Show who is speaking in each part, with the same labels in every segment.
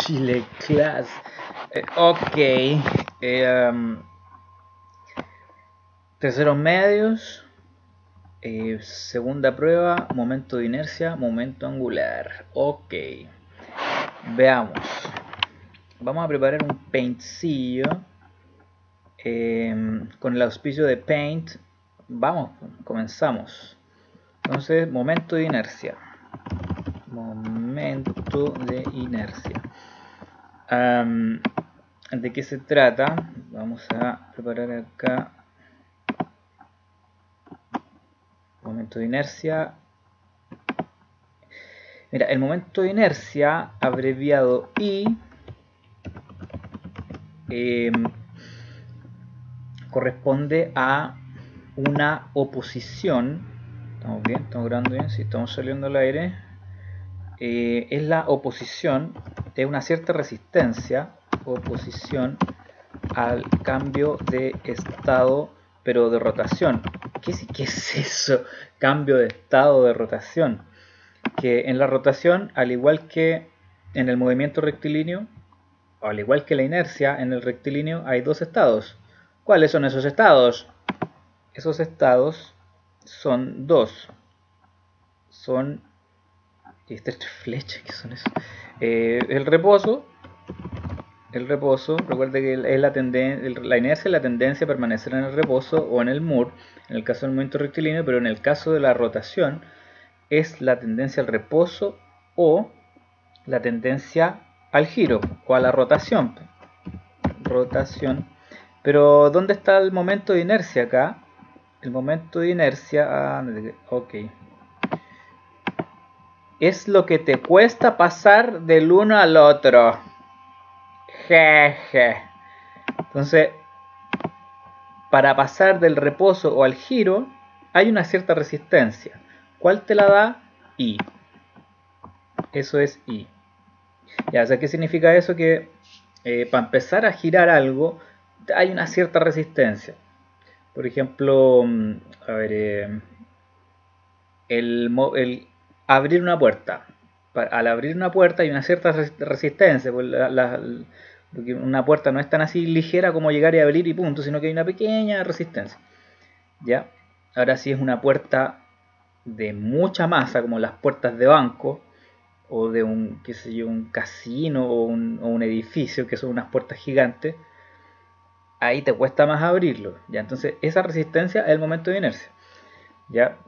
Speaker 1: Chile Class. Ok. Terceros medios. Segunda prueba. Momento de inercia. Momento angular. Ok. Veamos. Vamos a preparar un paintcillo. Con el auspicio de Paint. Vamos, comenzamos. Entonces, momento de inercia. Momento de inercia. ¿De qué se trata? Vamos a preparar acá. Momento de inercia. Mira, el momento de inercia, abreviado I, corresponde a una oposición. ¿Estamos bien? ¿Estamos grabando bien? Sí, estamos saliendo al aire. Es la oposición de una cierta resistencia, oposición al cambio de estado, pero de rotación. ¿Qué es eso? Cambio de estado de rotación. Que en la rotación, al igual que en el movimiento rectilíneo, o al igual que la inercia, en el rectilíneo hay dos estados. ¿Cuáles son esos estados? Esos estados son dos. Son... ¿Estas flechas? ¿Qué son esos? El reposo. Recuerde que es la inercia es la tendencia a permanecer en el reposo o en el MUR, en el caso del movimiento rectilíneo, pero en el caso de la rotación es la tendencia al reposo o la tendencia al giro o a la rotación. Pero ¿dónde está el momento de inercia acá? El momento de inercia, ok, es lo que te cuesta pasar del uno al otro. Jeje. Entonces, para pasar del reposo o al giro, hay una cierta resistencia. ¿Cuál te la da? I. Eso es I. Ya, o sea, ¿qué significa eso? Que para empezar a girar algo, hay una cierta resistencia. Por ejemplo, a ver, el abrir una puerta. Al abrir una puerta hay una cierta resistencia. Porque una puerta no es tan así ligera como llegar y abrir y punto, sino que hay una pequeña resistencia. ¿Ya? Ahora si es una puerta de mucha masa, como las puertas de banco, o de un, qué sé yo, un casino o un edificio, que son unas puertas gigantes, ahí te cuesta más abrirlo. ¿Ya? Entonces esa resistencia es el momento de inercia. ¿Ya?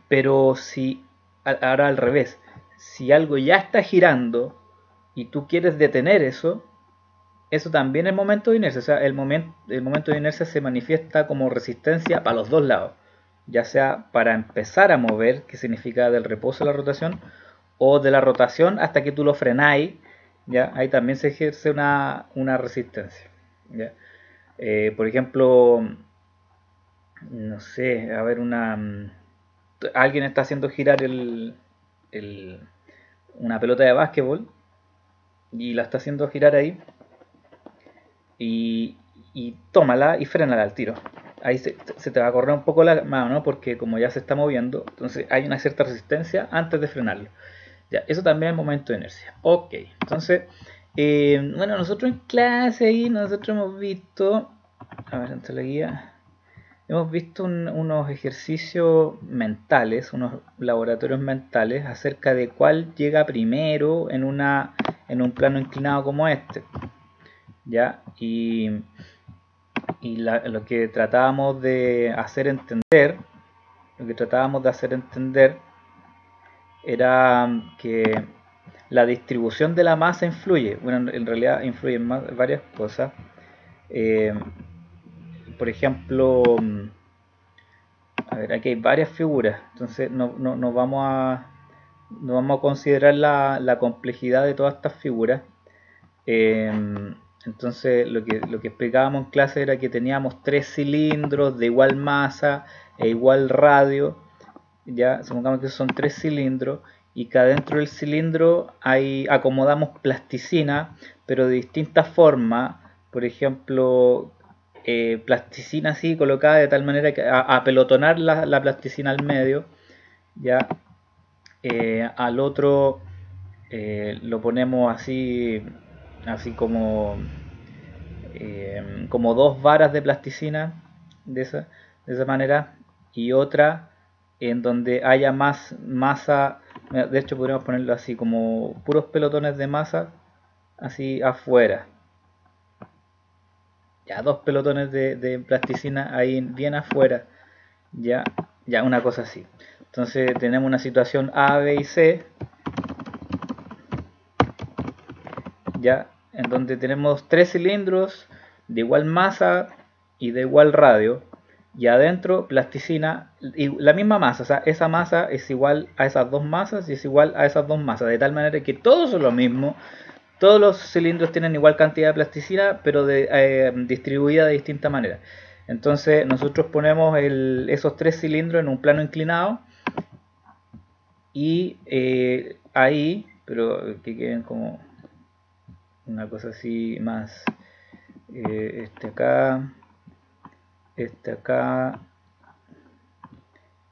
Speaker 1: Pero si, ahora al revés, si algo ya está girando y tú quieres detener eso, eso también es momento de inercia. O sea, el momento de inercia se manifiesta como resistencia para los dos lados. Ya sea para empezar a mover, que significa del reposo a la rotación, o de la rotación hasta que tú lo frenáis, ¿ya? Ahí también se ejerce una resistencia. ¿Ya? Por ejemplo, no sé, a ver, alguien está haciendo girar una pelota de básquetbol y la está haciendo girar ahí y tómala y frénala al tiro. Ahí se te va a correr un poco la mano, ¿no? Porque como ya se está moviendo, entonces hay una cierta resistencia antes de frenarlo. Ya, eso también es momento de inercia. Ok, entonces, bueno, nosotros en clase ahí, nosotros hemos visto, a ver, ante la guía, hemos visto unos ejercicios mentales, unos laboratorios mentales acerca de cuál llega primero en un plano inclinado como este. ¿Ya? Lo que tratábamos de hacer entender, era que la distribución de la masa influye. Bueno, en realidad influyen varias cosas. Por ejemplo, a ver, aquí hay varias figuras, entonces no vamos a considerar la complejidad de todas estas figuras. Entonces lo que explicábamos en clase era que teníamos tres cilindros de igual masa e igual radio. Ya, supongamos que son tres cilindros y que adentro del cilindro acomodamos plasticina, pero de distintas formas. Por ejemplo, plasticina así colocada de tal manera que a apelotonar la plasticina al medio. Ya, al otro lo ponemos así así como dos varas de plasticina de esa manera, y otra en donde haya más masa. De hecho podríamos ponerlo así, como puros pelotones de masa así afuera. Ya, dos pelotones de plasticina ahí bien afuera. Ya, ya, una cosa así. Entonces tenemos una situación A, B y C, ya, en donde tenemos tres cilindros de igual masa y de igual radio, y adentro plasticina y la misma masa. O sea, esa masa es igual a esas dos masas y es igual a esas dos masas, de tal manera que todos son lo mismo. Todos los cilindros tienen igual cantidad de plasticina, pero distribuida de distinta manera. Entonces nosotros ponemos esos tres cilindros en un plano inclinado y ahí, pero que queden como una cosa así más, este acá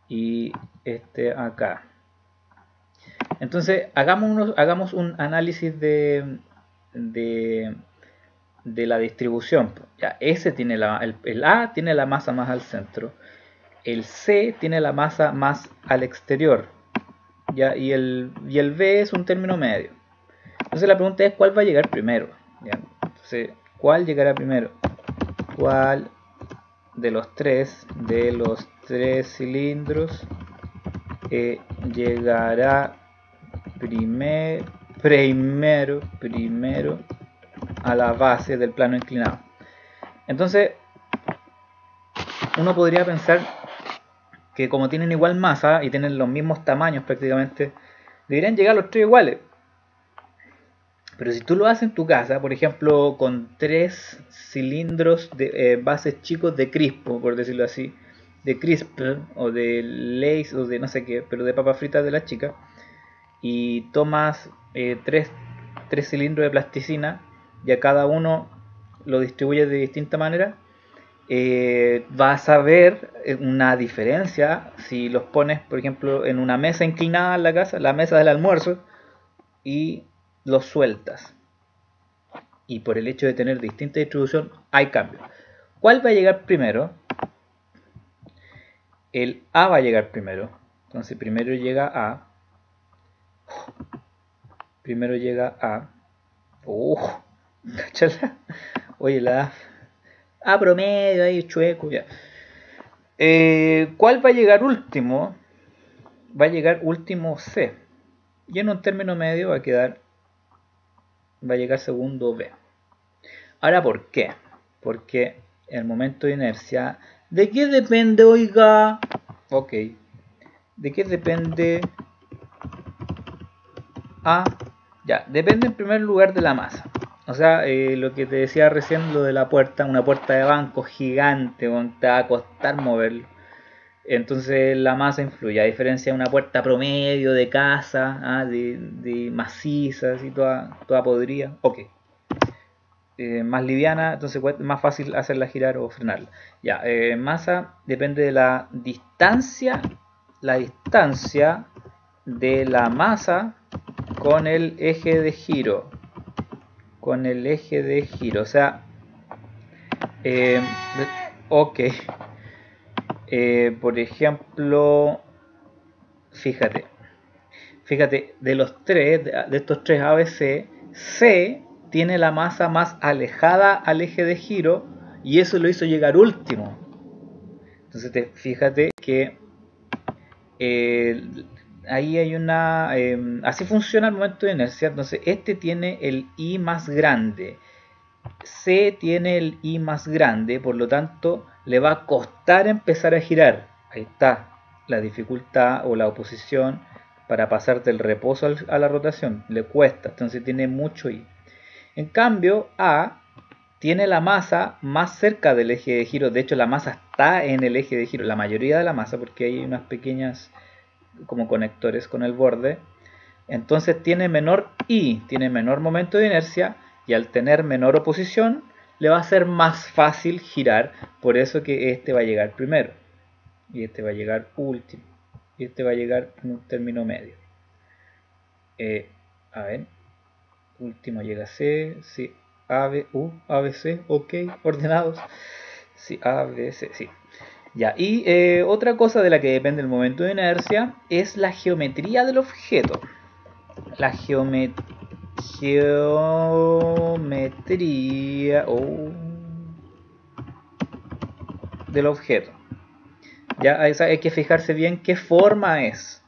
Speaker 1: y este acá. Entonces hagamos un análisis de la distribución. Ya, ese tiene el A tiene la masa más al centro, el C tiene la masa más al exterior, ya, y el B es un término medio. Entonces la pregunta es cuál va a llegar primero. ¿Ya? Entonces, ¿cuál llegará primero? ¿Cuál de los tres cilindros llegará primero a la base del plano inclinado? Entonces uno podría pensar que como tienen igual masa y tienen los mismos tamaños prácticamente, deberían llegar los tres iguales. Pero si tú lo haces en tu casa, por ejemplo, con tres cilindros de bases chicos de crispo, por decirlo así, de crisp o de Lay's o de no sé qué, pero de papas fritas de la chica, y tomas tres cilindros de plasticina y a cada uno lo distribuyes de distinta manera, vas a ver una diferencia si los pones, por ejemplo, en una mesa inclinada en la casa, la mesa del almuerzo, y los sueltas. Y por el hecho de tener distinta distribución hay cambios. ¿Cuál va a llegar primero? El A va a llegar primero. Entonces primero llega A. Primero llega A. ¿Cachala? Oye, la A promedio ahí chueco ya. ¿Cuál va a llegar último? Va a llegar último C. Y en un término medio va a llegar segundo B. Ahora, ¿por qué? Porque el momento de inercia, ¿de qué depende, oiga? Ok, ¿de qué depende? Ya, depende en primer lugar de la masa. O sea, lo que te decía recién, lo de la puerta, una puerta de banco gigante, te va a costar moverlo. Entonces la masa influye, a diferencia de una puerta promedio de casa, de macizas y toda podrida. Ok. Más liviana, entonces es más fácil hacerla girar o frenarla. Ya, masa depende de la distancia de la masa con el eje de giro. Con el eje de giro, o sea, ok. Por ejemplo, fíjate, de los tres, de estos tres ABC, C tiene la masa más alejada al eje de giro y eso lo hizo llegar último. Entonces fíjate que ahí hay una... así funciona el momento de inercia. Entonces este tiene el I más grande, C tiene el I más grande, por lo tanto le va a costar empezar a girar. Ahí está la dificultad o la oposición para pasar del reposo a la rotación. Le cuesta, entonces tiene mucho I. En cambio, A tiene la masa más cerca del eje de giro. De hecho, la masa está en el eje de giro. La mayoría de la masa, porque hay unas pequeñas como conectores con el borde. Entonces tiene menor I, tiene menor momento de inercia, y al tener menor oposición le va a ser más fácil girar. Por eso que este va a llegar primero y este va a llegar último y este va a llegar en un término medio. A ver, último llega C, sí, A, B, U, A, B, C, ok, ordenados. Sí, A, B, C, sí. Ya, y otra cosa de la que depende el momento de inercia es la geometría del objeto. La geometría del objeto. Ya hay que fijarse bien qué forma es.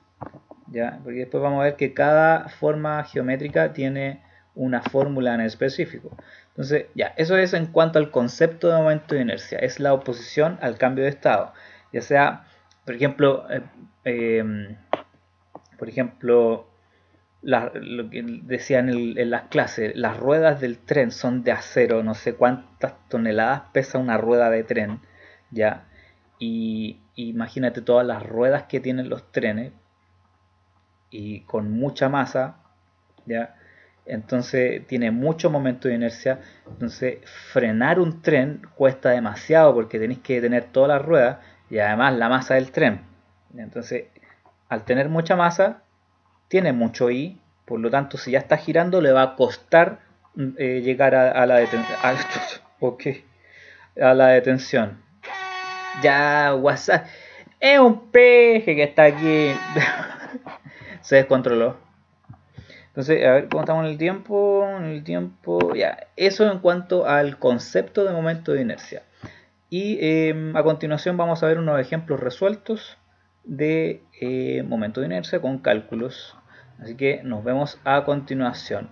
Speaker 1: ¿Ya? Porque después vamos a ver que cada forma geométrica tiene una fórmula en específico. Entonces, ya, eso es en cuanto al concepto de momento de inercia, es la oposición al cambio de estado. Ya sea, por ejemplo, eh, por ejemplo lo que decían en las clases, las ruedas del tren son de acero, no sé cuántas toneladas pesa una rueda de tren, ya. Y imagínate todas las ruedas que tienen los trenes, y con mucha masa, ¿ya? Entonces tiene mucho momento de inercia. Entonces frenar un tren cuesta demasiado porque tenéis que tener todas las ruedas y además la masa del tren. Entonces, al tener mucha masa, tiene mucho I, por lo tanto, si ya está girando, le va a costar llegar a la detención. Okay. A la detención. Ya, WhatsApp. Es un peje que está aquí. Se descontroló. Entonces, a ver cómo estamos en el tiempo. En el tiempo, ya. Eso en cuanto al concepto de momento de inercia. Y a continuación vamos a ver unos ejemplos resueltos de momento de inercia con cálculos. Así que nos vemos a continuación.